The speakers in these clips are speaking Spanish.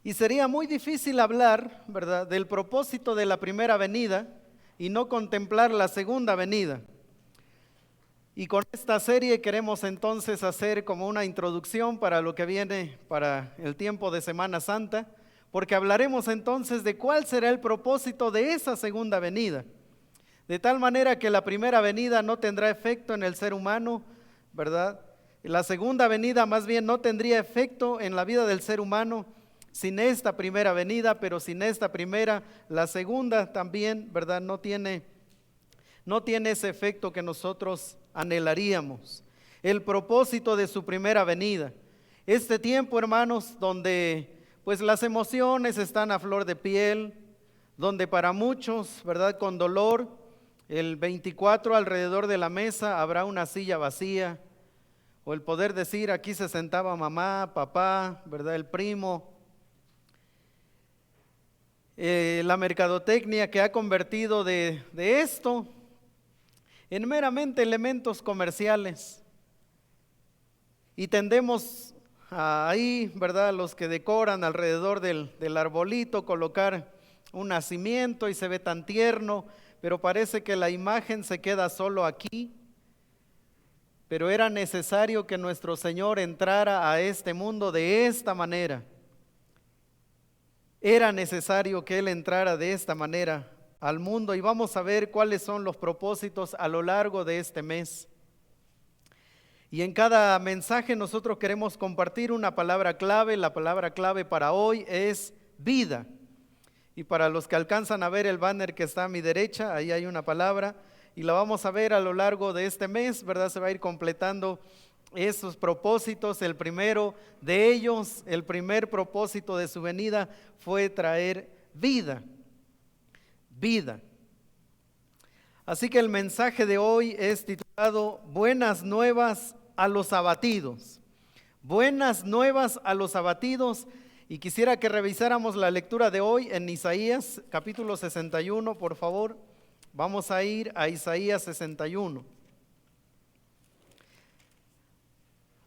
Y sería muy difícil hablar, ¿verdad?, del propósito de la primera venida y no contemplar la segunda venida. Y con esta serie queremos entonces hacer como una introducción para lo que viene para el tiempo de Semana Santa, porque hablaremos entonces de cuál será el propósito de esa segunda venida. De tal manera que la primera venida no tendrá efecto en el ser humano, ¿verdad? La segunda venida más bien no tendría efecto en la vida del ser humano sin esta primera venida, pero sin esta primera, la segunda también, ¿verdad? No tiene ese efecto que nosotros anhelaríamos. El propósito de su primera venida. Este tiempo, hermanos, donde pues las emociones están a flor de piel, donde para muchos, ¿verdad?, con dolor, el 24 alrededor de la mesa habrá una silla vacía, o el poder decir, aquí se sentaba mamá, papá, ¿verdad?, el primo. La mercadotecnia que ha convertido de esto en meramente elementos comerciales. Y tendemos ahí, ¿verdad?, los que decoran alrededor del arbolito, colocar un nacimiento y se ve tan tierno, pero parece que la imagen se queda solo aquí. Pero era necesario que nuestro Señor entrara a este mundo de esta manera. Era necesario que Él entrara de esta manera al mundo, y vamos a ver cuáles son los propósitos a lo largo de este mes. Y en cada mensaje nosotros queremos compartir una palabra clave. La palabra clave para hoy es vida. Y para los que alcanzan a ver el banner que está a mi derecha, ahí hay una palabra, y la vamos a ver a lo largo de este mes, ¿verdad? Se va a ir completando esos propósitos. El primero de ellos, el primer propósito de su venida fue traer vida. Vida. Así que el mensaje de hoy es titulado Buenas nuevas a los abatidos. Buenas nuevas a los abatidos. Y quisiera que revisáramos la lectura de hoy en Isaías capítulo 61, por favor. Vamos a ir a Isaías 61.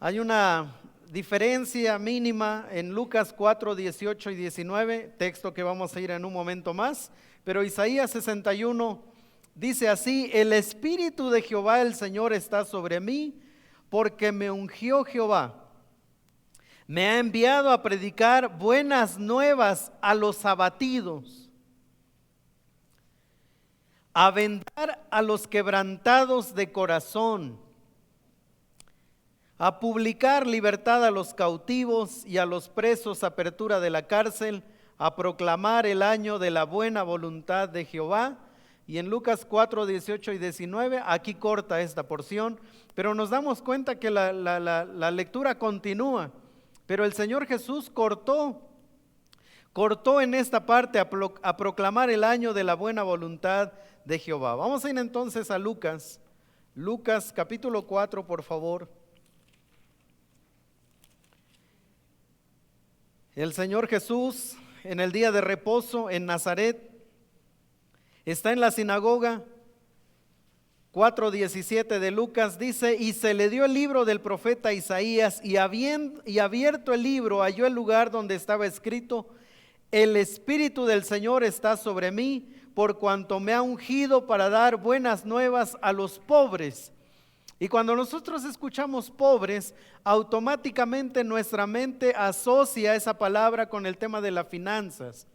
Hay una diferencia mínima en Lucas 4, 18 y 19, texto que vamos a ir en un momento más, pero Isaías 61 dice así: el Espíritu de Jehová el Señor está sobre mí, porque me ungió Jehová. Me ha enviado a predicar buenas nuevas a los abatidos, a vendar a los quebrantados de corazón, a publicar libertad a los cautivos y a los presos, apertura de la cárcel, a proclamar el año de la buena voluntad de Jehová. Y en Lucas 4, 18 y 19, aquí corta esta porción, pero nos damos cuenta que la lectura continúa. Pero el Señor Jesús cortó en esta parte a proclamar el año de la buena voluntad de Jehová. Vamos a ir entonces a Lucas capítulo 4, por favor. El Señor Jesús en el día de reposo en Nazaret está en la sinagoga. 4:17 de Lucas dice: y se le dio el libro del profeta Isaías, y abierto el libro halló el lugar donde estaba escrito: el Espíritu del Señor está sobre mí, por cuanto me ha ungido para dar buenas nuevas a los pobres. Y cuando nosotros escuchamos pobres, automáticamente nuestra mente asocia esa palabra con el tema de las finanzas.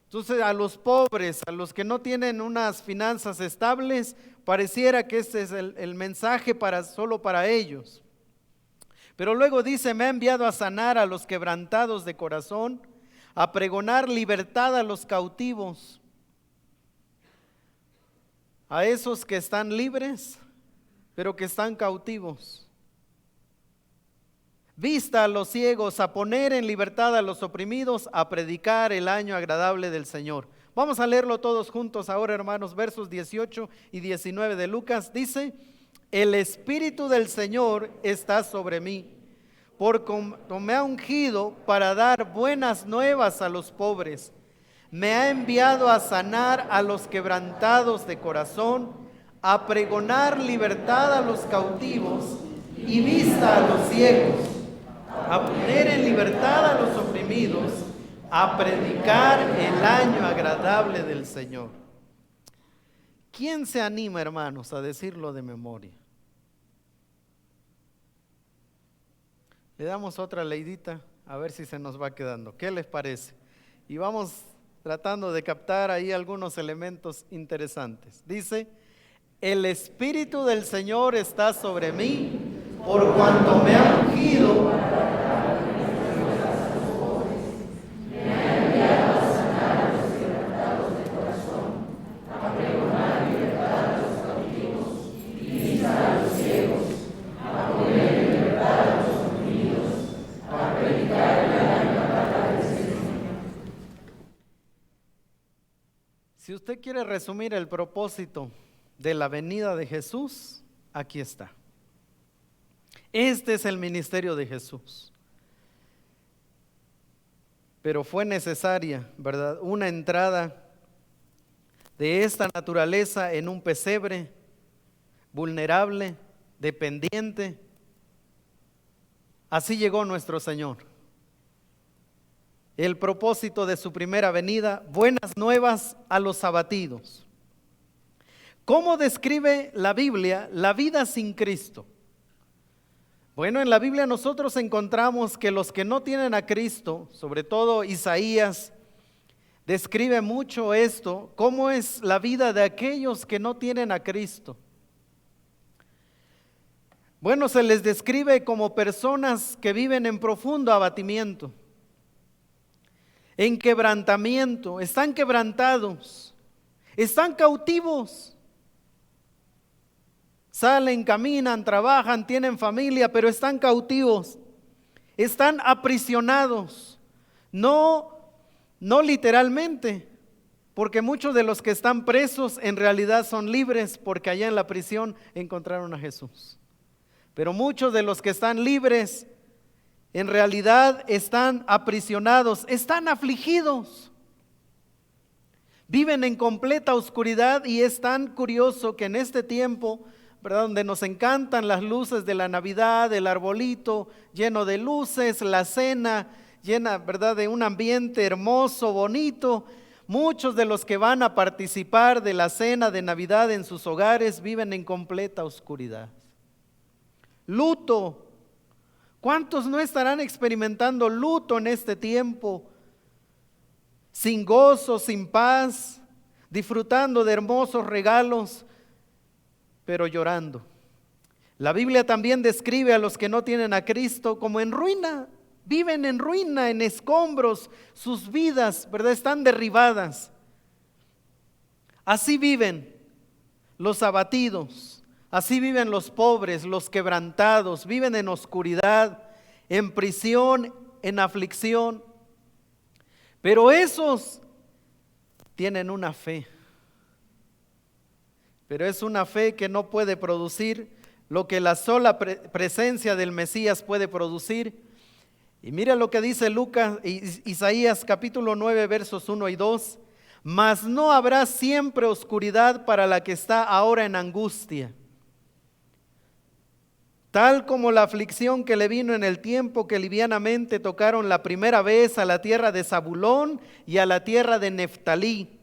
Entonces, a los pobres, a los que no tienen unas finanzas estables, pareciera que este es el mensaje solo para ellos. Pero luego dice: me ha enviado a sanar a los quebrantados de corazón, a pregonar libertad a los cautivos, a esos que están libres, pero que están cautivos. Vista a los ciegos, a poner en libertad a los oprimidos, a predicar el año agradable del Señor. Vamos a leerlo todos juntos ahora, hermanos, versos 18 y 19 de Lucas. Dice: el Espíritu del Señor está sobre mí, porque me ha ungido para dar buenas nuevas a los pobres. Me ha enviado a sanar a los quebrantados de corazón, a pregonar libertad a los cautivos y vista a los ciegos, a poner en libertad a los oprimidos a predicar el año agradable del Señor. ¿Quién se anima, hermanos, a decirlo de memoria? Le damos otra leidita a ver si se nos va quedando. ¿Qué les parece? Y vamos tratando de captar ahí algunos elementos interesantes. Dice: el Espíritu del Señor está sobre mí, por cuanto me ha ungido. Si usted quiere resumir el propósito de la venida de Jesús, aquí está. Este es el ministerio de Jesús. Pero fue necesaria, ¿verdad?, una entrada de esta naturaleza en un pesebre vulnerable, dependiente. Así llegó nuestro Señor. El propósito de su primera venida: buenas nuevas a los abatidos. ¿Cómo describe la Biblia la vida sin Cristo? Bueno, en la Biblia nosotros encontramos que los que no tienen a Cristo, sobre todo Isaías, describe mucho esto, cómo es la vida de aquellos que no tienen a Cristo. Bueno, se les describe como personas que viven en profundo abatimiento, en quebrantamiento, están quebrantados, están cautivos. Salen, caminan, trabajan, tienen familia, pero están cautivos, están aprisionados. No literalmente, porque muchos de los que están presos en realidad son libres, porque allá en la prisión encontraron a Jesús. Pero muchos de los que están libres en realidad están aprisionados, están afligidos, viven en completa oscuridad. Y es tan curioso que en este tiempo, ¿verdad?, donde nos encantan las luces de la Navidad, el arbolito lleno de luces, la cena llena, ¿verdad?, de un ambiente hermoso, bonito, muchos de los que van a participar de la cena de Navidad en sus hogares viven en completa oscuridad. Luto. ¿Cuántos no estarán experimentando luto en este tiempo? Sin gozo, sin paz, disfrutando de hermosos regalos, pero llorando. La Biblia también describe a los que no tienen a Cristo como en ruina. Viven en ruina, en escombros. Sus vidas, ¿verdad?, están derribadas. Así viven los abatidos. Así viven los pobres, los quebrantados, viven en oscuridad, en prisión, en aflicción. Pero esos tienen una fe. Pero es una fe que no puede producir lo que la sola presencia del Mesías puede producir. Y mira lo que dice Isaías capítulo 9, versos 1 y 2. Mas no habrá siempre oscuridad para la que está ahora en angustia. Tal como la aflicción que le vino en el tiempo que livianamente tocaron la primera vez a la tierra de Zabulón y a la tierra de Neftalí.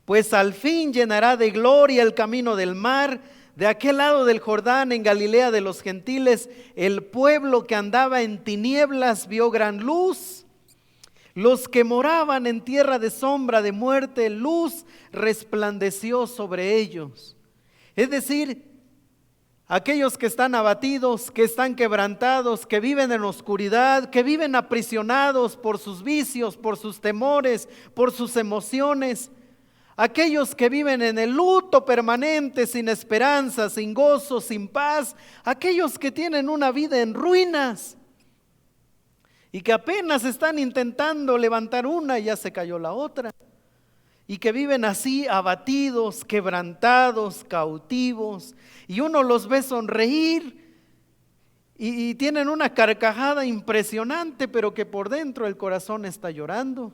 Pues al fin llenará de gloria el camino del mar, de aquel lado del Jordán, en Galilea de los gentiles. El pueblo que andaba en tinieblas vio gran luz. Los que moraban en tierra de sombra de muerte, luz resplandeció sobre ellos. Es decir, aquellos que están abatidos, que están quebrantados, que viven en oscuridad, que viven aprisionados por sus vicios, por sus temores, por sus emociones. Aquellos que viven en el luto permanente, sin esperanza, sin gozo, sin paz. Aquellos que tienen una vida en ruinas y que apenas están intentando levantar una y ya se cayó la otra. Y que viven así abatidos, quebrantados, cautivos. Y uno los ve sonreír y tienen una carcajada impresionante, pero que por dentro el corazón está llorando.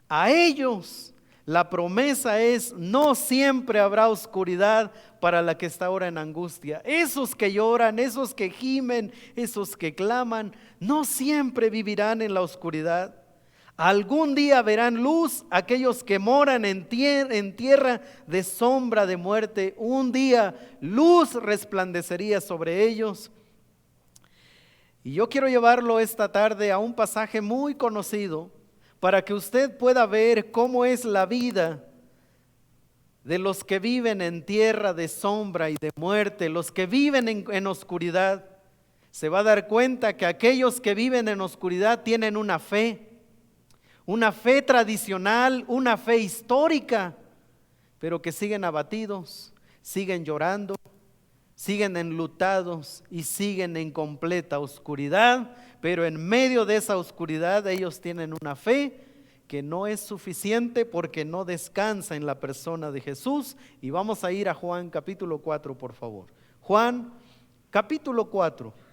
A ellos la promesa es: no siempre habrá oscuridad para la que está ahora en angustia. Esos que lloran, esos que gimen, esos que claman, no siempre vivirán en la oscuridad. Algún día verán luz aquellos que moran en tierra de sombra de muerte. Un día luz resplandecería sobre ellos. Y yo quiero llevarlo esta tarde a un pasaje muy conocido para que usted pueda ver cómo es la vida de los que viven en tierra de sombra y de muerte, los que viven en oscuridad. Se va a dar cuenta que aquellos que viven en oscuridad tienen una fe tradicional, una fe histórica, pero que siguen abatidos, siguen llorando, siguen enlutados y siguen en completa oscuridad, pero en medio de esa oscuridad ellos tienen una fe que no es suficiente porque no descansa en la persona de Jesús. Y vamos a ir a Juan capítulo 4, por favor. Juan capítulo 4.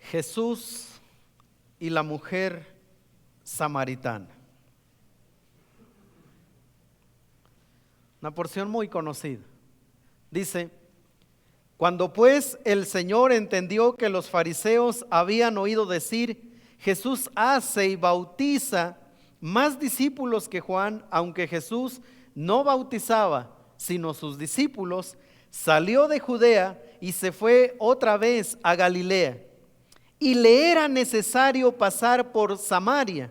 Jesús y la mujer samaritana. Una porción muy conocida. Dice: cuando pues el Señor entendió que los fariseos habían oído decir: Jesús hace y bautiza más discípulos que Juan, aunque Jesús no bautizaba sino sus discípulos, salió de Judea y se fue otra vez a Galilea. Y le era necesario pasar por Samaria.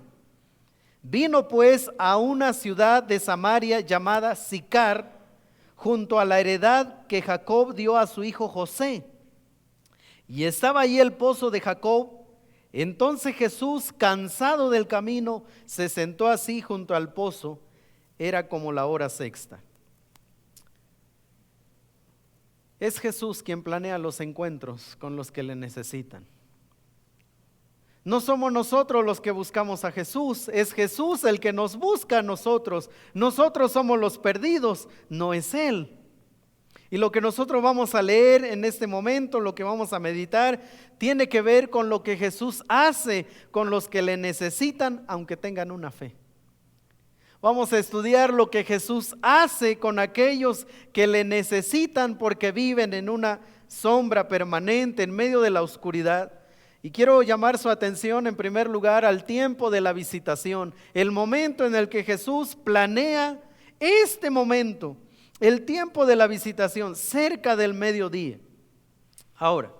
Vino pues a una ciudad de Samaria llamada Sicar, junto a la heredad que Jacob dio a su hijo José. Y estaba allí el pozo de Jacob. Entonces Jesús, cansado del camino, se sentó así junto al pozo. Era como la hora sexta. Es Jesús quien planea los encuentros con los que le necesitan. No somos nosotros los que buscamos a Jesús, es Jesús el que nos busca a nosotros. Nosotros somos los perdidos, no es Él. Y lo que nosotros vamos a leer en este momento, lo que vamos a meditar, tiene que ver con lo que Jesús hace con los que le necesitan, aunque tengan una fe. Vamos a estudiar lo que Jesús hace con aquellos que le necesitan porque viven en una sombra permanente, en medio de la oscuridad. Y quiero llamar su atención en primer lugar al tiempo de la visitación, el momento en el que Jesús planea este momento, el tiempo de la visitación, cerca del mediodía. Ahora,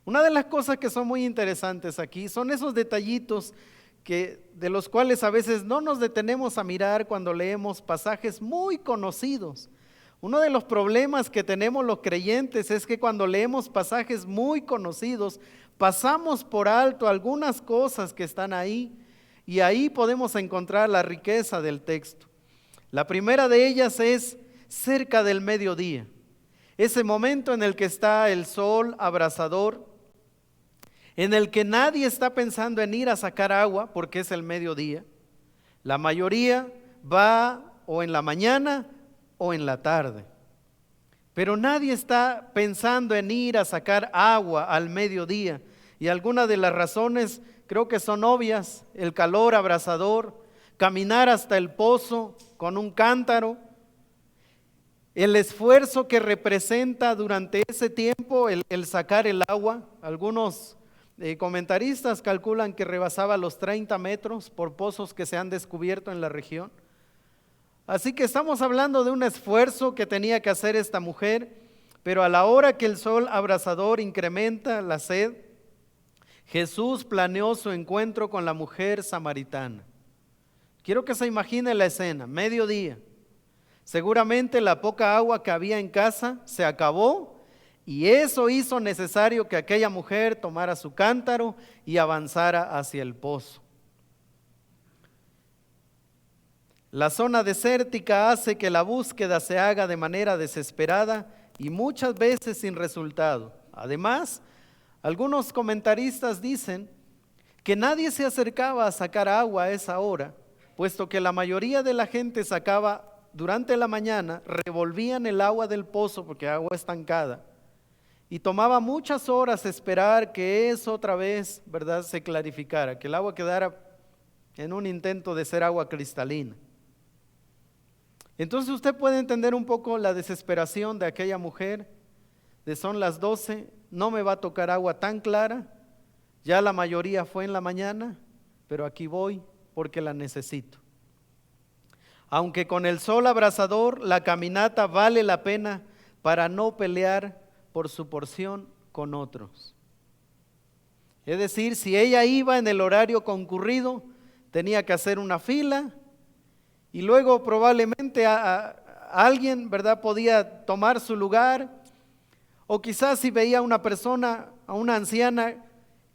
una de las cosas que son muy interesantes aquí son esos detallitos de los cuales a veces no nos detenemos a mirar cuando leemos pasajes muy conocidos. Uno de los problemas que tenemos los creyentes es que cuando leemos pasajes muy conocidos, pasamos por alto algunas cosas que están ahí y ahí podemos encontrar la riqueza del texto. La primera de ellas es cerca del mediodía, ese momento en el que está el sol abrasador, en el que nadie está pensando en ir a sacar agua porque es el mediodía. La mayoría va o en la mañana o en la tarde. Pero nadie está pensando en ir a sacar agua al mediodía. Y algunas de las razones creo que son obvias: el calor abrasador, caminar hasta el pozo con un cántaro, el esfuerzo que representa durante ese tiempo el sacar el agua. Algunos comentaristas calculan que rebasaba los 30 metros por pozos que se han descubierto en la región. Así que estamos hablando de un esfuerzo que tenía que hacer esta mujer, pero a la hora que el sol abrasador incrementa la sed, Jesús planeó su encuentro con la mujer samaritana. Quiero que se imagine la escena: mediodía. Seguramente la poca agua que había en casa se acabó y eso hizo necesario que aquella mujer tomara su cántaro y avanzara hacia el pozo. La zona desértica hace que la búsqueda se haga de manera desesperada y muchas veces sin resultado. Además, algunos comentaristas dicen que nadie se acercaba a sacar agua a esa hora, puesto que la mayoría de la gente sacaba durante la mañana, revolvían el agua del pozo porque agua estancada, y tomaba muchas horas esperar que eso otra vez, ¿verdad?, se clarificara, que el agua quedara en un intento de ser agua cristalina. Entonces usted puede entender un poco la desesperación de aquella mujer, de son las 12, no me va a tocar agua tan clara, ya la mayoría fue en la mañana, pero aquí voy porque la necesito. Aunque con el sol abrasador, la caminata vale la pena para no pelear por su porción con otros. Es decir, si ella iba en el horario concurrido, tenía que hacer una fila y luego probablemente alguien, ¿verdad?, podía tomar su lugar, o quizás si veía a una persona, a una anciana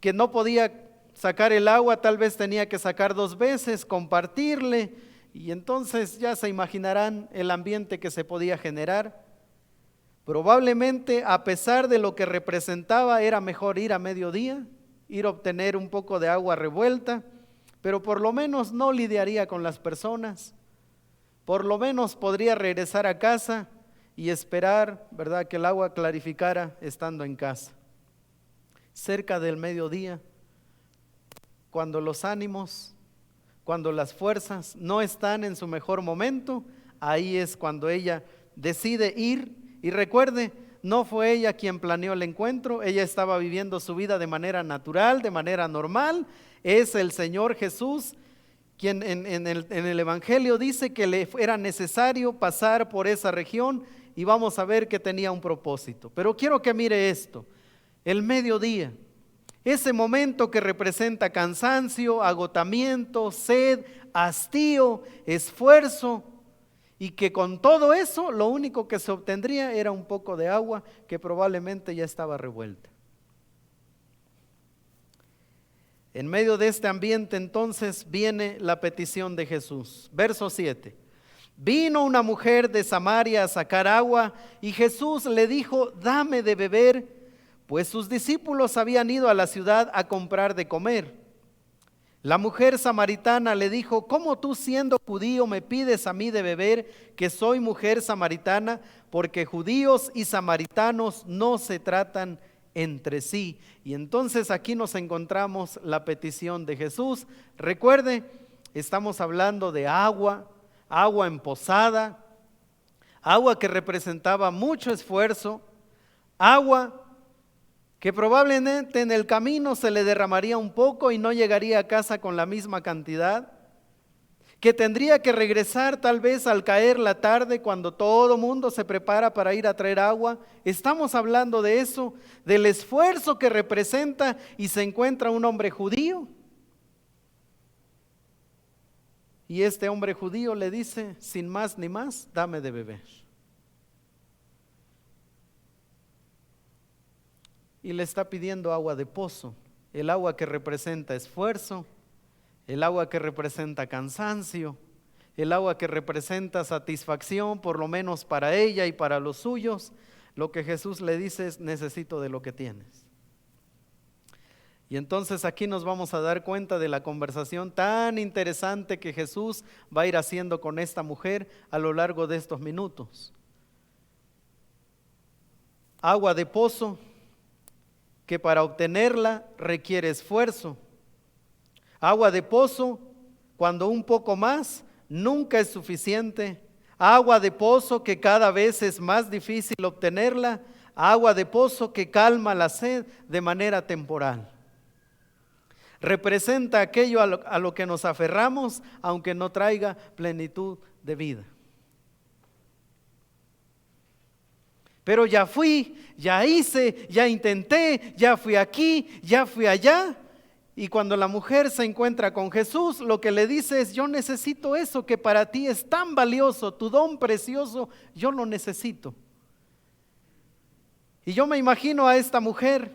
que no podía sacar el agua, tal vez tenía que sacar 2 veces, compartirle, y entonces ya se imaginarán el ambiente que se podía generar. Probablemente, a pesar de lo que representaba, era mejor ir a mediodía, ir a obtener un poco de agua revuelta, pero por lo menos no lidiaría con las personas, por lo menos podría regresar a casa y esperar, ¿verdad?, que el agua clarificara estando en casa. Cerca del mediodía, cuando los ánimos, cuando las fuerzas no están en su mejor momento, ahí es cuando ella decide ir. Y recuerde, no fue ella quien planeó el encuentro, ella estaba viviendo su vida de manera natural, de manera normal. Es el Señor Jesús quien en el Evangelio dice que le era necesario pasar por esa región, y vamos a ver que tenía un propósito. Pero quiero que mire esto, el mediodía, ese momento que representa cansancio, agotamiento, sed, hastío, esfuerzo, y que con todo eso lo único que se obtendría era un poco de agua que probablemente ya estaba revuelta. En medio de este ambiente entonces viene la petición de Jesús. Verso 7. Vino una mujer de Samaria a sacar agua y Jesús le dijo: dame de beber, pues sus discípulos habían ido a la ciudad a comprar de comer. La mujer samaritana le dijo: ¿cómo tú, siendo judío, me pides a mí de beber, que soy mujer samaritana? Porque judíos y samaritanos no se tratan entre sí. Y entonces aquí nos encontramos la petición de Jesús. Recuerde, estamos hablando de agua empozada, agua que representaba mucho esfuerzo, agua que probablemente en el camino se le derramaría un poco y no llegaría a casa con la misma cantidad, que tendría que regresar tal vez al caer la tarde cuando todo mundo se prepara para ir a traer agua. Estamos hablando de eso, del esfuerzo que representa, y se encuentra un hombre judío. Y este hombre judío le dice, sin más ni más, dame de beber. Y le está pidiendo agua de pozo, el agua que representa esfuerzo, el agua que representa cansancio, el agua que representa satisfacción, por lo menos para ella y para los suyos. Lo que Jesús le dice es: necesito de lo que tienes. Y entonces aquí nos vamos a dar cuenta de la conversación tan interesante que Jesús va a ir haciendo con esta mujer a lo largo de estos minutos. Agua de pozo, que para obtenerla requiere esfuerzo. Agua de pozo, cuando un poco más, nunca es suficiente. Agua de pozo que cada vez es más difícil obtenerla. Agua de pozo que calma la sed de manera temporal. Representa aquello a lo que nos aferramos, aunque no traiga plenitud de vida. Pero ya fui, ya hice, ya intenté, ya fui aquí, ya fui allá. Y cuando la mujer se encuentra con Jesús, lo que le dice es: yo necesito eso que para ti es tan valioso, tu don precioso, yo lo necesito. Y yo me imagino a esta mujer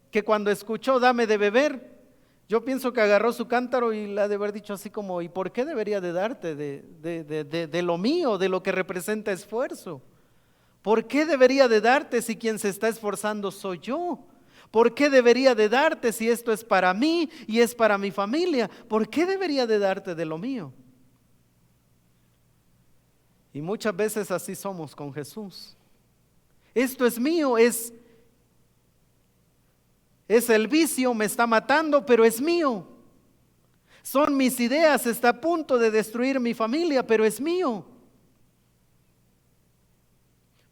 que cuando escuchó dame de beber, yo pienso que agarró su cántaro y le ha de haber dicho así como: ¿y por qué debería de darte de lo mío, de lo que representa esfuerzo? ¿Por qué debería de darte si quien se está esforzando soy yo? ¿Por qué debería de darte si esto es para mí y es para mi familia? ¿Por qué debería de darte de lo mío? Y muchas veces así somos con Jesús. Esto es mío, es el vicio, me está matando, pero es mío. Son mis ideas, está a punto de destruir mi familia, pero es mío.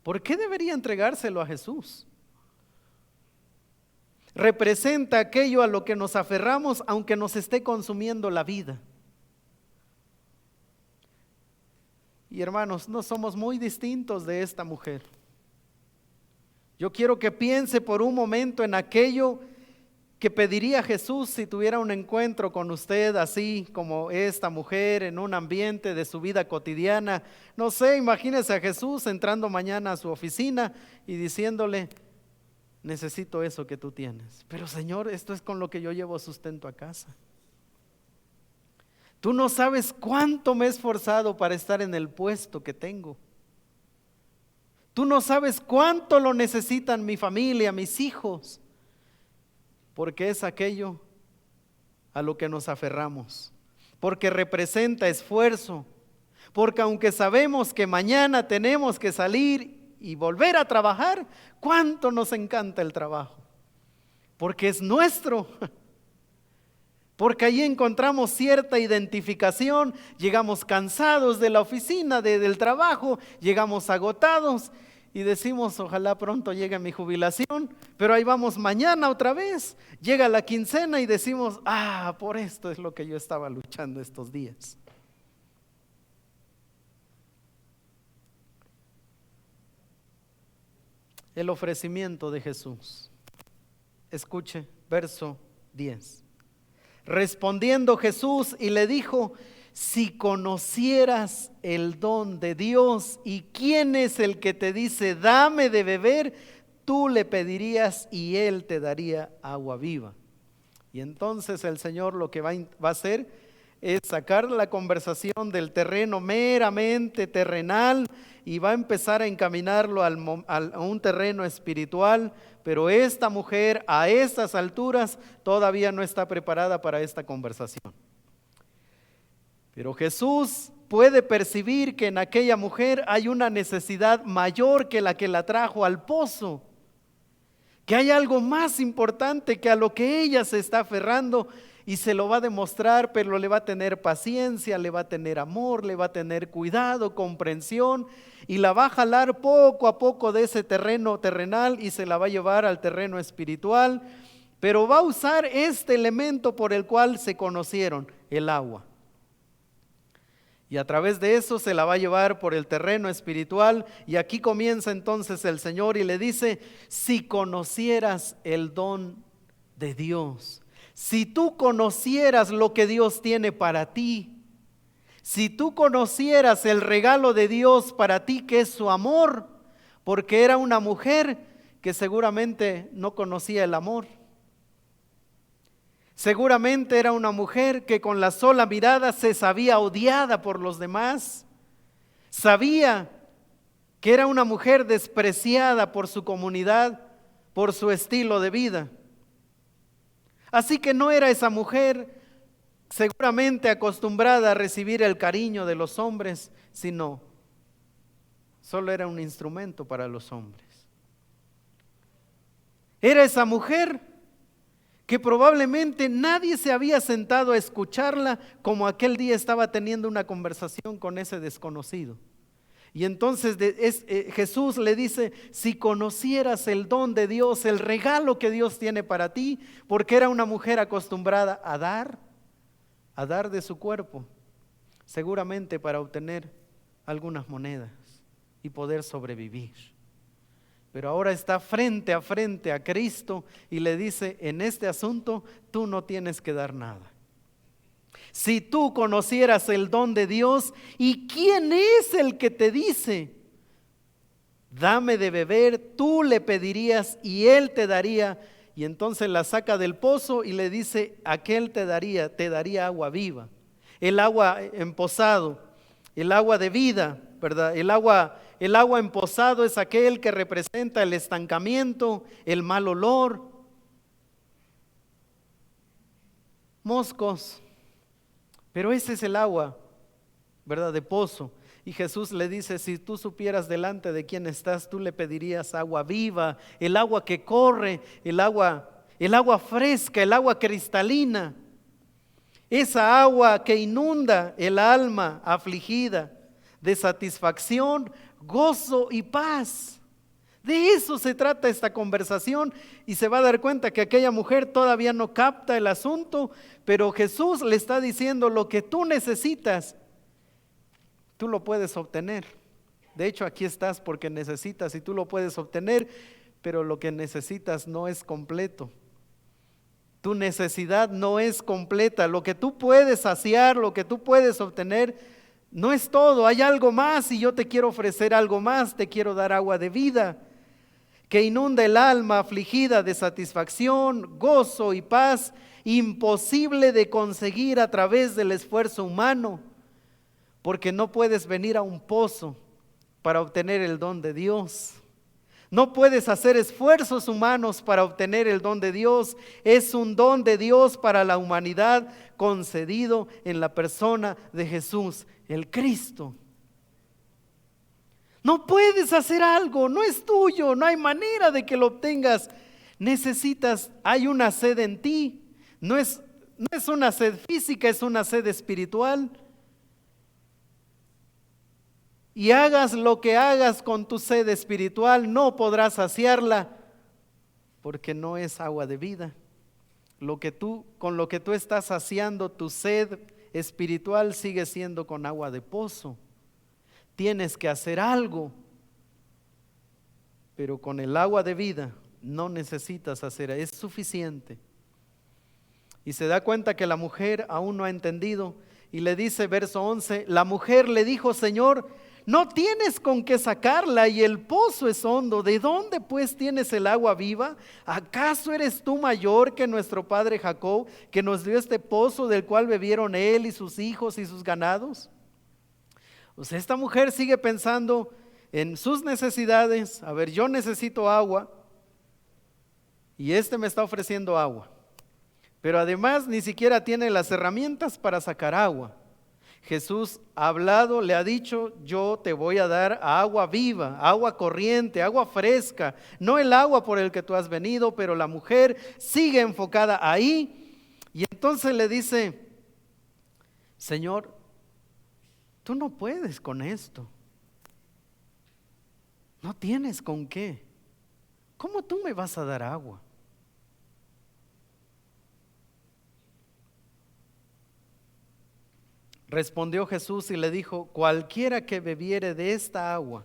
¿Por qué debería entregárselo a Jesús? Representa aquello a lo que nos aferramos aunque nos esté consumiendo la vida. Y hermanos, no somos muy distintos de esta mujer. Yo quiero que piense por un momento en aquello que pediría Jesús si tuviera un encuentro con usted así como esta mujer en un ambiente de su vida cotidiana. No sé, imagínese a Jesús entrando mañana a su oficina y diciéndole: necesito eso que tú tienes. Pero Señor, esto es con lo que yo llevo sustento a casa. Tú no sabes cuánto me he esforzado para estar en el puesto que tengo. Tú no sabes cuánto lo necesitan mi familia, mis hijos, porque es aquello a lo que nos aferramos, porque representa esfuerzo, porque aunque sabemos que mañana tenemos que salir y volver a trabajar, cuánto nos encanta el trabajo, porque es nuestro. Porque allí encontramos cierta identificación, llegamos cansados de la oficina, del trabajo, llegamos agotados y decimos: ojalá pronto llegue mi jubilación, pero ahí vamos mañana otra vez. Llega la quincena y decimos: por esto es lo que yo estaba luchando estos días. El ofrecimiento de Jesús. Escuche, verso 10. Respondiendo Jesús y le dijo: si conocieras el don de Dios y quién es el que te dice dame de beber, tú le pedirías y él te daría agua viva. Y entonces el Señor lo que va a hacer es sacar la conversación del terreno meramente terrenal y va a empezar a encaminarlo a un terreno espiritual. Pero esta mujer a estas alturas todavía no está preparada para esta conversación. Pero Jesús puede percibir que en aquella mujer hay una necesidad mayor que la trajo al pozo, que hay algo más importante que a lo que ella se está aferrando, y se lo va a demostrar, pero le va a tener paciencia, le va a tener amor, le va a tener cuidado, comprensión, y la va a jalar poco a poco de ese terreno terrenal y se la va a llevar al terreno espiritual, pero va a usar este elemento por el cual se conocieron, el agua. Y a través de eso se la va a llevar por el terreno espiritual, y aquí comienza entonces el Señor y le dice: si conocieras el don de Dios, si tú conocieras lo que Dios tiene para ti, si tú conocieras el regalo de Dios para ti, que es su amor, porque era una mujer que seguramente no conocía el amor. Seguramente era una mujer que con la sola mirada se sabía odiada por los demás. Sabía que era una mujer despreciada por su comunidad, por su estilo de vida. Así que no era esa mujer seguramente acostumbrada a recibir el cariño de los hombres, sino solo era un instrumento para los hombres. Era esa mujer que probablemente nadie se había sentado a escucharla como aquel día estaba teniendo una conversación con ese desconocido. Y entonces Jesús le dice: si conocieras el don de Dios, el regalo que Dios tiene para ti, porque era una mujer acostumbrada a dar de su cuerpo, seguramente para obtener algunas monedas y poder sobrevivir. Pero ahora está frente a Cristo y le dice: en este asunto tú no tienes que dar nada. Si tú conocieras el don de Dios, ¿y quién es el que te dice dame de beber? Tú le pedirías y él te daría. Y entonces la saca del pozo y le dice: aquel te daría agua viva, el agua empozado, el agua de vida, ¿verdad? El agua empozado es aquel que representa el estancamiento, el mal olor, moscos. Pero ese es el agua, ¿verdad? De pozo. Y Jesús le dice: si tú supieras delante de quién estás, tú le pedirías agua viva, el agua que corre, el agua fresca, el agua cristalina. Esa agua que inunda el alma afligida de satisfacción gozo y paz. De eso se trata esta conversación y se va a dar cuenta que aquella mujer todavía no capta el asunto, pero Jesús le está diciendo: lo que tú necesitas, tú lo puedes obtener. De hecho, aquí estás porque necesitas y tú lo puedes obtener, pero lo que necesitas no es completo. Tu necesidad no es completa. Lo que tú puedes saciar, lo que tú puedes obtener, no es todo. Hay algo más y yo te quiero ofrecer algo más. Te quiero dar agua de vida que inunda el alma afligida de satisfacción, gozo y paz, imposible de conseguir a través del esfuerzo humano, porque no puedes venir a un pozo para obtener el don de Dios. No puedes hacer esfuerzos humanos para obtener el don de Dios. Es un don de Dios para la humanidad concedido en la persona de Jesús, el Cristo. No puedes hacer algo, no es tuyo, no hay manera de que lo obtengas. Necesitas, hay una sed en ti. No es una sed física, es una sed espiritual. Y hagas lo que hagas con tu sed espiritual, no podrás saciarla, porque no es agua de vida. Con lo que tú estás saciando tu sed espiritual sigue siendo con agua de pozo. Tienes que hacer algo, pero con el agua de vida no necesitas hacer, es suficiente. Y se da cuenta que la mujer aún no ha entendido y le dice, verso 11, la mujer le dijo: Señor, no tienes con qué sacarla y el pozo es hondo. ¿De dónde pues tienes el agua viva? ¿Acaso eres tú mayor que nuestro padre Jacob, que nos dio este pozo del cual bebieron él y sus hijos y sus ganados? O sea, esta mujer sigue pensando en sus necesidades. A ver, yo necesito agua y este me está ofreciendo agua, pero además ni siquiera tiene las herramientas para sacar agua. Jesús ha hablado, le ha dicho: yo te voy a dar agua viva, agua corriente, agua fresca, no el agua por el que tú has venido. Pero la mujer sigue enfocada ahí y entonces le dice: Señor, tú no puedes con esto, no tienes con qué. ¿Cómo tú me vas a dar agua? Respondió Jesús y le dijo: cualquiera que bebiere de esta agua,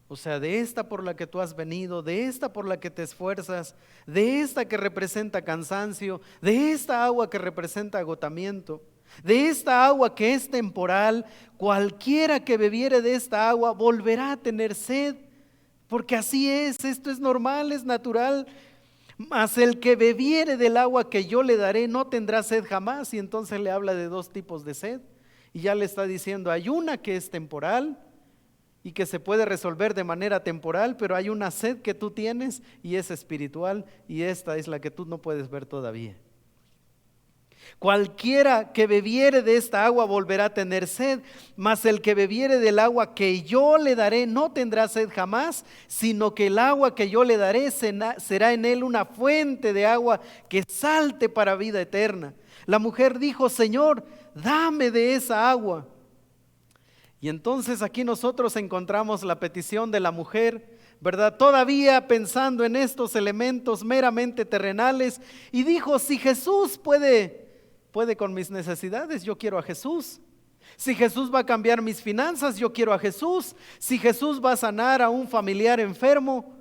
o sea, de esta por la que tú has venido, de esta por la que te esfuerzas, de esta que representa cansancio, de esta agua que representa agotamiento, de esta agua que es temporal, cualquiera que bebiere de esta agua volverá a tener sed, porque así es, esto es normal, es natural. Mas el que bebiere del agua que yo le daré no tendrá sed jamás. Y entonces le habla de dos tipos de sed. Y ya le está diciendo, hay una que es temporal y que se puede resolver de manera temporal, pero hay una sed que tú tienes y es espiritual, y esta es la que tú no puedes ver todavía. Cualquiera que bebiere de esta agua volverá a tener sed, mas el que bebiere del agua que yo le daré no tendrá sed jamás, sino que el agua que yo le daré será en él una fuente de agua que salte para vida eterna. La mujer dijo: Señor, dame de esa agua. Y entonces aquí nosotros encontramos la petición de la mujer, ¿verdad? Todavía pensando en estos elementos meramente terrenales, y dijo: si Jesús puede con mis necesidades, yo quiero a Jesús. Si Jesús va a cambiar mis finanzas, yo quiero a Jesús. Si Jesús va a sanar a un familiar enfermo,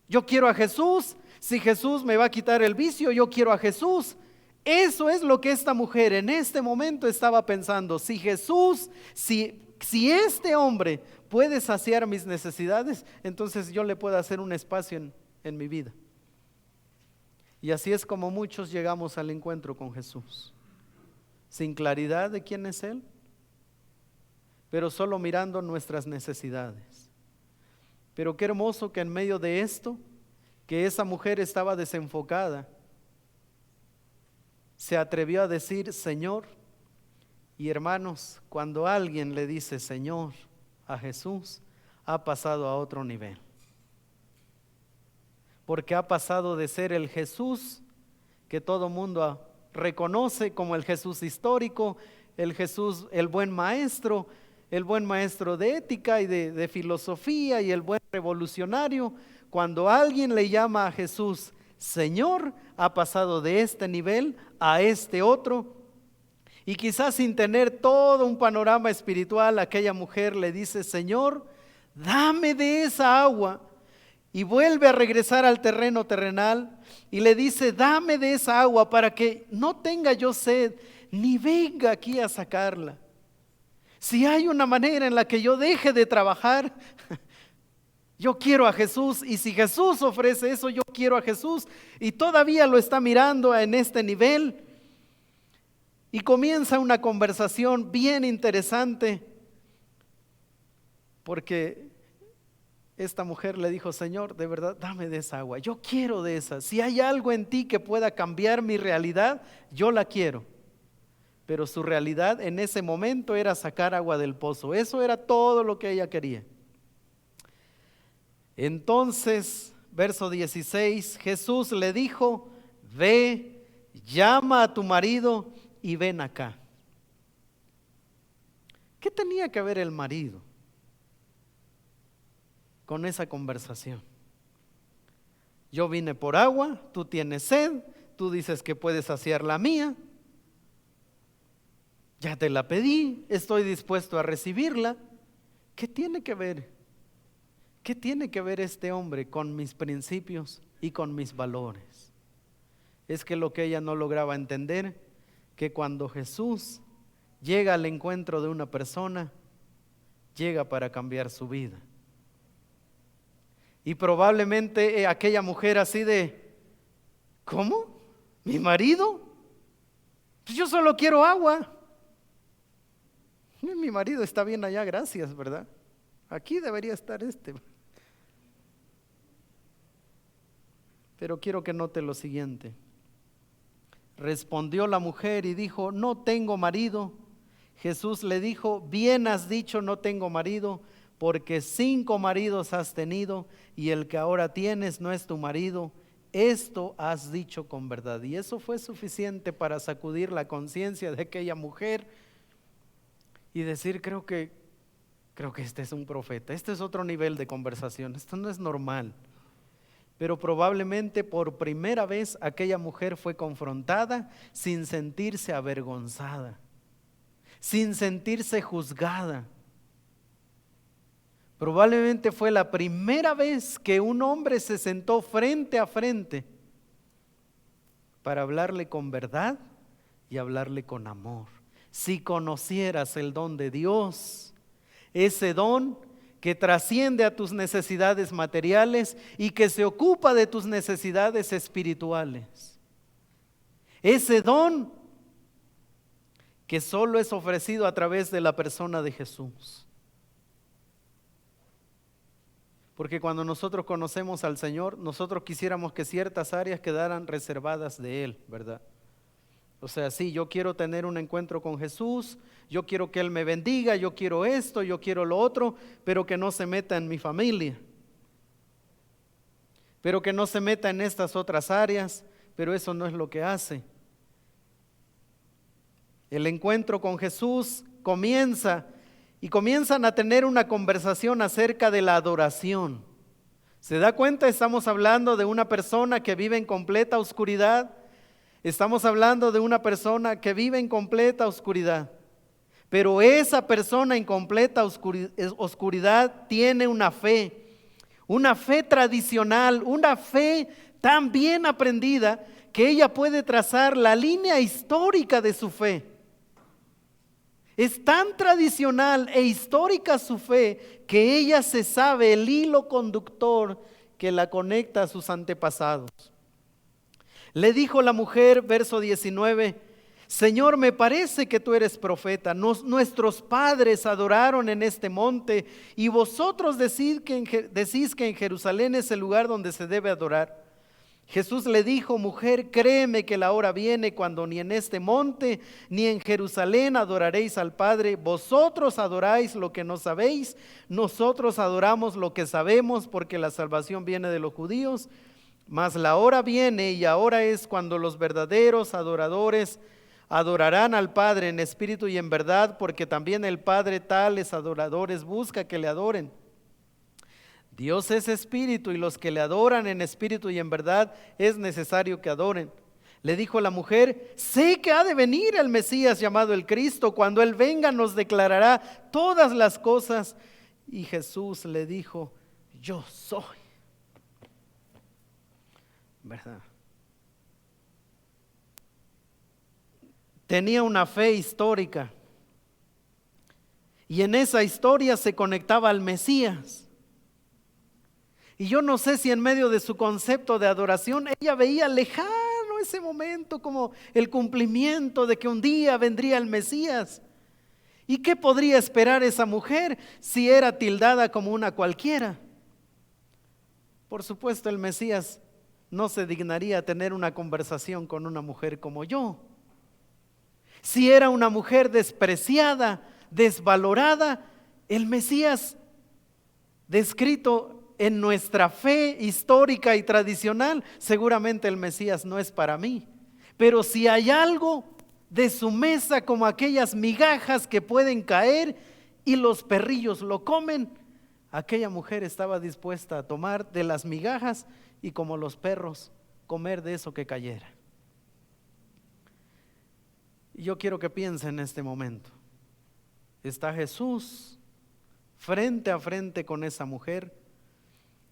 yo quiero a Jesús. Si Jesús me va a quitar el vicio, yo quiero a Jesús. Eso es lo que esta mujer en este momento estaba pensando. Si Jesús, si este hombre puede saciar mis necesidades, entonces yo le puedo hacer un espacio en mi vida. Y así es como muchos llegamos al encuentro con Jesús, sin claridad de quién es Él, pero solo mirando nuestras necesidades. Pero qué hermoso que en medio de esto, que esa mujer estaba desenfocada, se atrevió a decir Señor. Y hermanos, cuando alguien le dice Señor a Jesús, ha pasado a otro nivel. Porque ha pasado de ser el Jesús que todo mundo reconoce como el Jesús histórico, el Jesús, el buen maestro, el buen maestro de ética y de filosofía y el buen revolucionario, cuando alguien le llama a Jesús Señor, ha pasado de este nivel a este otro. Y quizás sin tener todo un panorama espiritual, aquella mujer le dice: Señor, dame de esa agua. Y vuelve a regresar al terreno terrenal y le dice: dame de esa agua para que no tenga yo sed, ni venga aquí a sacarla. Si hay una manera en la que yo deje de trabajar, yo quiero a Jesús. Y si Jesús ofrece eso, yo quiero a Jesús. Y todavía lo está mirando en este nivel. Y comienza una conversación bien interesante, porque esta mujer le dijo: Señor, de verdad, dame de esa agua, yo quiero de esa. Si hay algo en ti que pueda cambiar mi realidad, yo la quiero. Pero su realidad en ese momento era sacar agua del pozo. Eso era todo lo que ella quería. Entonces, verso 16, Jesús le dijo: ve, llama a tu marido y ven acá. ¿Qué tenía que ver el marido con esa conversación? Yo vine por agua, tú tienes sed, tú dices que puedes saciar la mía, ya te la pedí, estoy dispuesto a recibirla. ¿Qué tiene que ver? ¿Qué tiene que ver este hombre con mis principios y con mis valores? Es que lo que ella no lograba entender, que cuando Jesús llega al encuentro de una persona, llega para cambiar su vida. Y probablemente aquella mujer así de: ¿cómo? ¿Mi marido? Pues yo solo quiero agua. Mi marido está bien allá, gracias, ¿verdad? Aquí debería estar este. Pero quiero que note lo siguiente. Respondió la mujer y dijo: no tengo marido. Jesús le dijo: bien has dicho, no tengo marido, porque 5 maridos has tenido y el que ahora tienes no es tu marido. Esto has dicho con verdad. Y eso fue suficiente para sacudir la conciencia de aquella mujer y decir: creo que este es un profeta, este es otro nivel de conversación, esto no es normal. Pero probablemente por primera vez aquella mujer fue confrontada sin sentirse avergonzada, sin sentirse juzgada. Probablemente fue la primera vez que un hombre se sentó frente a frente para hablarle con verdad y hablarle con amor. Si conocieras el don de Dios, ese don que trasciende a tus necesidades materiales y que se ocupa de tus necesidades espirituales. Ese don que solo es ofrecido a través de la persona de Jesús. Porque cuando nosotros conocemos al Señor, nosotros quisiéramos que ciertas áreas quedaran reservadas de Él, ¿verdad? O sea, sí, yo quiero tener un encuentro con Jesús, yo quiero que Él me bendiga, yo quiero esto, yo quiero lo otro, pero que no se meta en mi familia, pero que no se meta en estas otras áreas, pero eso no es lo que hace. El encuentro con Jesús comienza y comienzan a tener una conversación acerca de la adoración. ¿Se da cuenta? Estamos hablando de una persona que vive en completa oscuridad. Estamos hablando de una persona que vive en completa oscuridad. Pero esa persona en completa oscuridad tiene una fe tradicional, una fe tan bien aprendida que ella puede trazar la línea histórica de su fe. Es tan tradicional e histórica su fe que ella se sabe el hilo conductor que la conecta a sus antepasados. Le dijo la mujer, verso 19, Señor, me parece que tú eres profeta. Nuestros padres adoraron en este monte y vosotros decís que en Jerusalén es el lugar donde se debe adorar. Jesús le dijo, mujer, créeme que la hora viene cuando ni en este monte ni en Jerusalén adoraréis al Padre. Vosotros adoráis lo que no sabéis, nosotros adoramos lo que sabemos, porque la salvación viene de los judíos. Mas la hora viene y ahora es cuando los verdaderos adoradores adorarán al Padre en espíritu y en verdad, porque también el Padre tales adoradores busca que le adoren. Dios es espíritu y los que le adoran en espíritu y en verdad es necesario que adoren. Le dijo la mujer: sé que ha de venir el Mesías llamado el Cristo. Cuando Él venga nos declarará todas las cosas. Y Jesús le dijo: yo soy. ¿Verdad? Tenía una fe histórica. Y en esa historia se conectaba al Mesías. Y yo no sé si en medio de su concepto de adoración ella veía lejano ese momento como el cumplimiento de que un día vendría el Mesías. ¿Y qué podría esperar esa mujer si era tildada como una cualquiera? Por supuesto, el Mesías no se dignaría a tener una conversación con una mujer como yo. Si era una mujer despreciada, desvalorada, el Mesías descrito en nuestra fe histórica y tradicional, seguramente el Mesías no es para mí. Pero si hay algo de su mesa como aquellas migajas que pueden caer y los perrillos lo comen, aquella mujer estaba dispuesta a tomar de las migajas y como los perros comer de eso que cayera. Y yo quiero que piensen en este momento. Está Jesús frente a frente con esa mujer.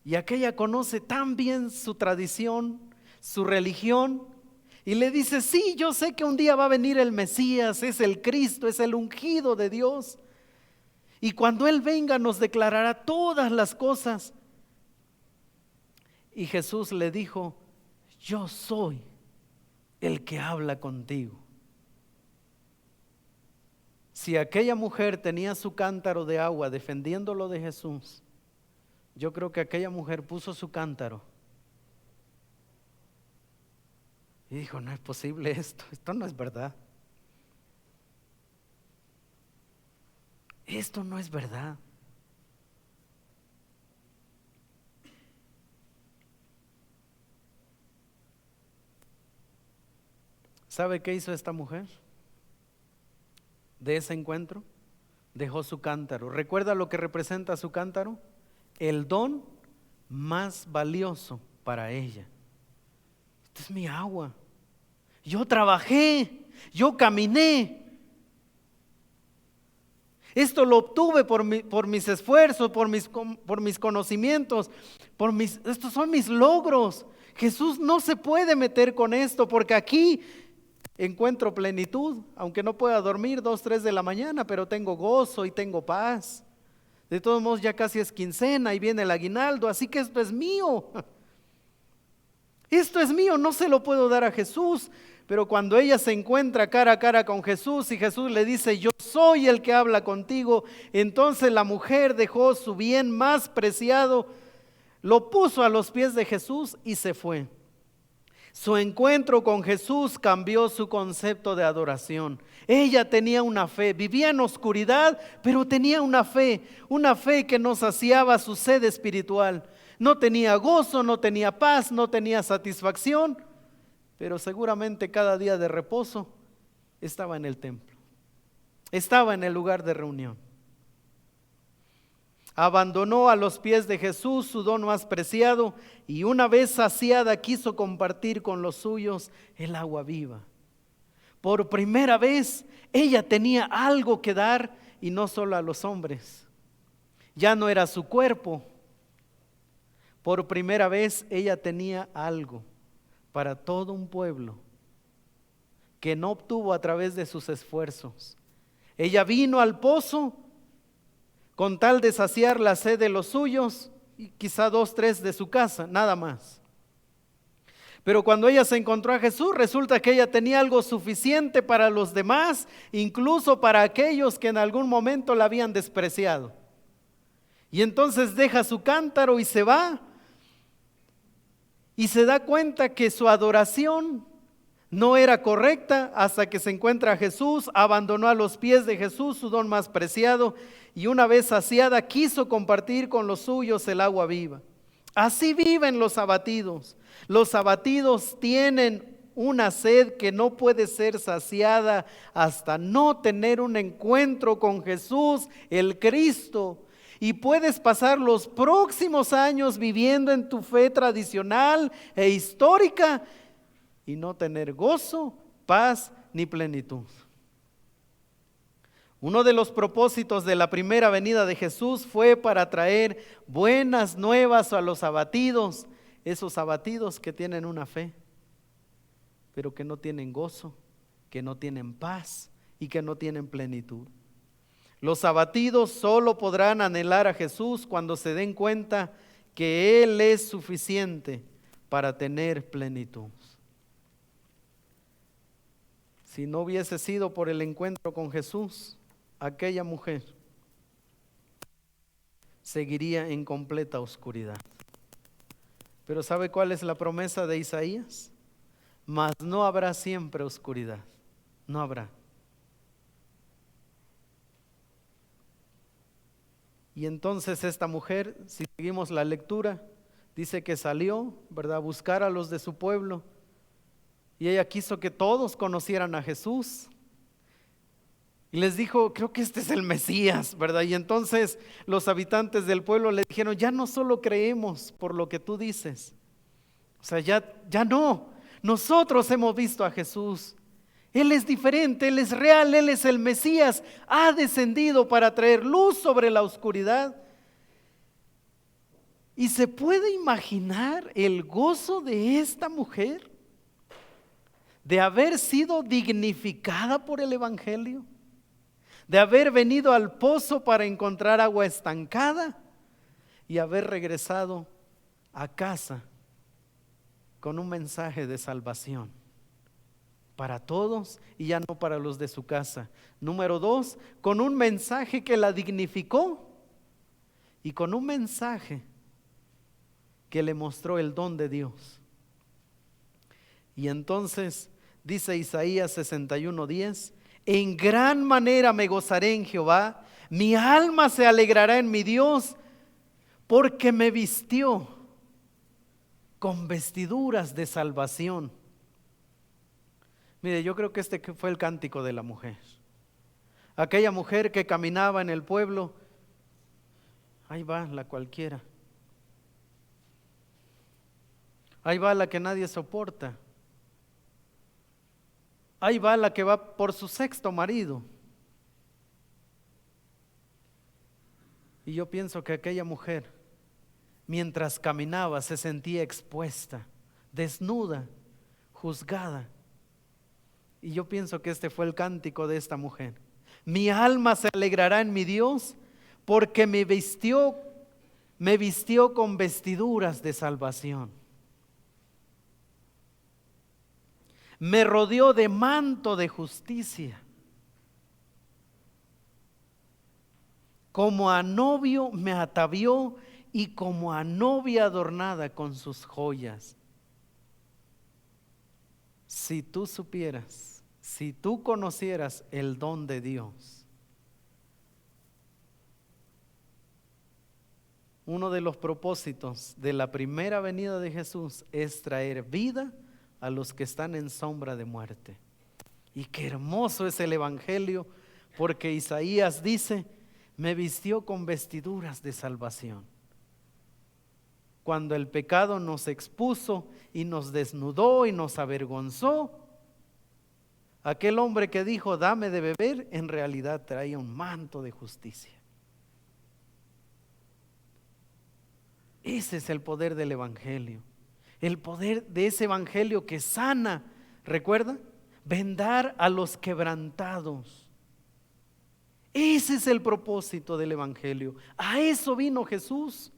Y aquella conoce tan bien su tradición, su religión, y le dice: sí, yo sé que un día va a venir el Mesías, es el Cristo, es el ungido de Dios. Y cuando Él venga nos declarará todas las cosas. Y Jesús le dijo: yo soy el que habla contigo. Si aquella mujer tenía su cántaro de agua defendiéndolo de Jesús, yo creo que aquella mujer puso su cántaro y dijo: no es posible esto no es verdad. Esto no es verdad. ¿Sabe qué hizo esta mujer? De ese encuentro, dejó su cántaro. ¿Recuerda lo que representa su cántaro? El don más valioso para ella. Esta es mi agua. Yo trabajé, yo caminé. Esto lo obtuve por mis esfuerzos, por mis conocimientos, estos son mis logros. Jesús no se puede meter con esto porque aquí encuentro plenitud, aunque no pueda dormir 2, 3 de la mañana, pero tengo gozo y tengo paz. De todos modos ya casi es quincena y viene el aguinaldo, así que esto es mío. Esto es mío, no se lo puedo dar a Jesús. Pero cuando ella se encuentra cara a cara con Jesús y Jesús le dice: yo soy el que habla contigo, entonces la mujer dejó su bien más preciado, lo puso a los pies de Jesús y se fue. Su encuentro con Jesús cambió su concepto de adoración. Ella tenía una fe, vivía en oscuridad, pero tenía una fe que no saciaba su sed espiritual. No tenía gozo, no tenía paz, no tenía satisfacción, pero seguramente cada día de reposo estaba en el templo, estaba en el lugar de reunión. Abandonó a los pies de Jesús su don más preciado y una vez saciada quiso compartir con los suyos el agua viva. Por primera vez ella tenía algo que dar y no solo a los hombres. Ya no era su cuerpo. Por primera vez ella tenía algo para todo un pueblo que no obtuvo a través de sus esfuerzos. Ella vino al pozo con tal de saciar la sed de los suyos y quizá 2, 3 de su casa, nada más. Pero cuando ella se encontró a Jesús, resulta que ella tenía algo suficiente para los demás, incluso para aquellos que en algún momento la habían despreciado. Y entonces deja su cántaro y se va. Y se da cuenta que su adoración no era correcta hasta que se encuentra a Jesús, abandonó a los pies de Jesús su don más preciado y una vez saciada quiso compartir con los suyos el agua viva. Así viven los abatidos. Los abatidos tienen una sed que no puede ser saciada hasta no tener un encuentro con Jesús, el Cristo. Y puedes pasar los próximos años viviendo en tu fe tradicional e histórica y no tener gozo, paz ni plenitud. Uno de los propósitos de la primera venida de Jesús fue para traer buenas nuevas a los abatidos, esos abatidos que tienen una fe, pero que no tienen gozo, que no tienen paz y que no tienen plenitud. Los abatidos solo podrán anhelar a Jesús cuando se den cuenta que Él es suficiente para tener plenitud. Si no hubiese sido por el encuentro con Jesús, aquella mujer seguiría en completa oscuridad. Pero ¿sabe cuál es la promesa de Isaías? Mas no habrá siempre oscuridad, no habrá. Y entonces esta mujer, si seguimos la lectura, dice que salió, ¿verdad?, a buscar a los de su pueblo. Y ella quiso que todos conocieran a Jesús. Y les dijo, creo que este es el Mesías, ¿verdad? Y entonces los habitantes del pueblo le dijeron, ya no solo creemos por lo que tú dices. O sea, ya no. Nosotros hemos visto a Jesús. Él es diferente, Él es real, Él es el Mesías. Ha descendido para traer luz sobre la oscuridad. ¿Y se puede imaginar el gozo de esta mujer de haber sido dignificada por el Evangelio? De haber venido al pozo para encontrar agua estancada y haber regresado a casa con un mensaje de salvación para todos y ya no para los de su casa. Número 2, con un mensaje que la dignificó y con un mensaje que le mostró el don de Dios. Y entonces dice Isaías 61:10, en gran manera me gozaré en Jehová, mi alma se alegrará en mi Dios, porque me vistió con vestiduras de salvación. Mire, yo creo que este fue el cántico de la mujer. Aquella mujer que caminaba en el pueblo, ahí va la cualquiera. Ahí va la que nadie soporta. Ahí va la que va por su sexto marido. Y yo pienso que aquella mujer, mientras caminaba, se sentía expuesta, desnuda, juzgada. Y yo pienso que este fue el cántico de esta mujer. Mi alma se alegrará en mi Dios, porque me vistió con vestiduras de salvación. Me rodeó de manto de justicia. Como a novio me atavió y como a novia adornada con sus joyas. Si tú supieras, si tú conocieras el don de Dios. Uno de los propósitos de la primera venida de Jesús es traer vida a los que están en sombra de muerte. Y qué hermoso es el Evangelio, porque Isaías dice, me vistió con vestiduras de salvación. Cuando el pecado nos expuso y nos desnudó y nos avergonzó, aquel hombre que dijo, dame de beber, en realidad traía un manto de justicia. Ese es el poder del Evangelio. El poder de ese Evangelio que sana, ¿recuerda? Vendar a los quebrantados. Ese es el propósito del Evangelio. A eso vino Jesús,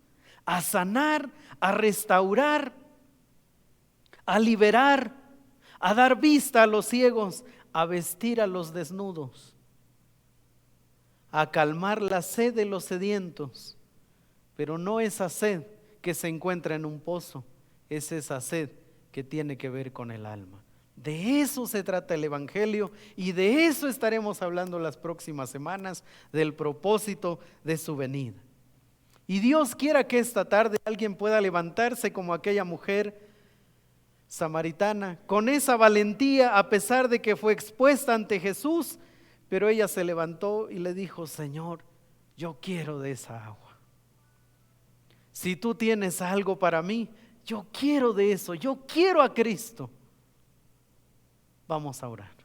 a sanar, a restaurar, a liberar, a dar vista a los ciegos, a vestir a los desnudos, a calmar la sed de los sedientos, pero no esa sed que se encuentra en un pozo. Es esa sed que tiene que ver con el alma. De eso se trata el Evangelio y de eso estaremos hablando las próximas semanas, del propósito de su venida. Y Dios quiera que esta tarde alguien pueda levantarse como aquella mujer, samaritana, con esa valentía, a pesar de que fue expuesta ante Jesús, pero ella se levantó y le dijo: Señor, yo quiero de esa agua. Si tú tienes algo para mí, yo quiero de eso, yo quiero a Cristo. Vamos a orar.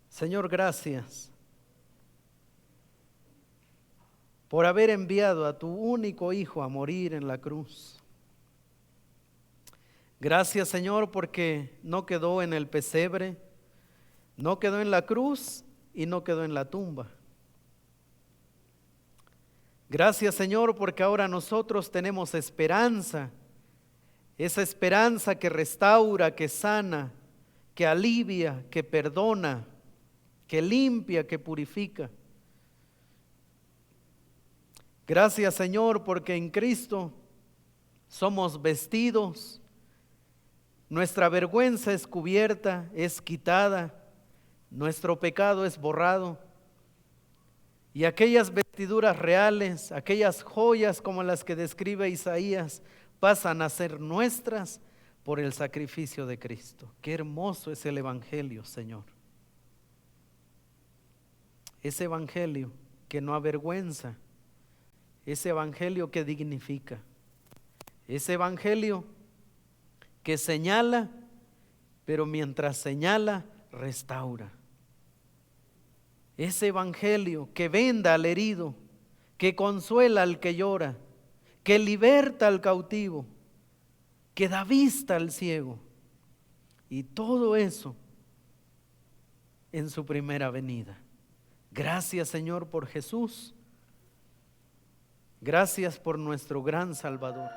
Señor, gracias por haber enviado a tu único Hijo a morir en la cruz. Gracias, Señor, porque no quedó en el pesebre, no quedó en la cruz y no quedó en la tumba. Gracias, Señor, porque ahora nosotros tenemos esperanza, esa esperanza que restaura, que sana, que alivia, que perdona, que limpia, que purifica. Gracias, Señor, porque en Cristo somos vestidos, nuestra vergüenza es cubierta, es quitada, nuestro pecado es borrado, y aquellas vestiduras reales, aquellas joyas como las que describe Isaías, pasan a ser nuestras por el sacrificio de Cristo. Qué hermoso es el Evangelio, Señor. Ese Evangelio que no avergüenza, ese Evangelio que dignifica, ese Evangelio que señala, pero mientras señala, restaura. Ese Evangelio que venda al herido, que consuela al que llora, que liberta al cautivo, que da vista al ciego. Y todo eso en su primera venida. Gracias, Señor, por Jesús. Gracias por nuestro gran Salvador.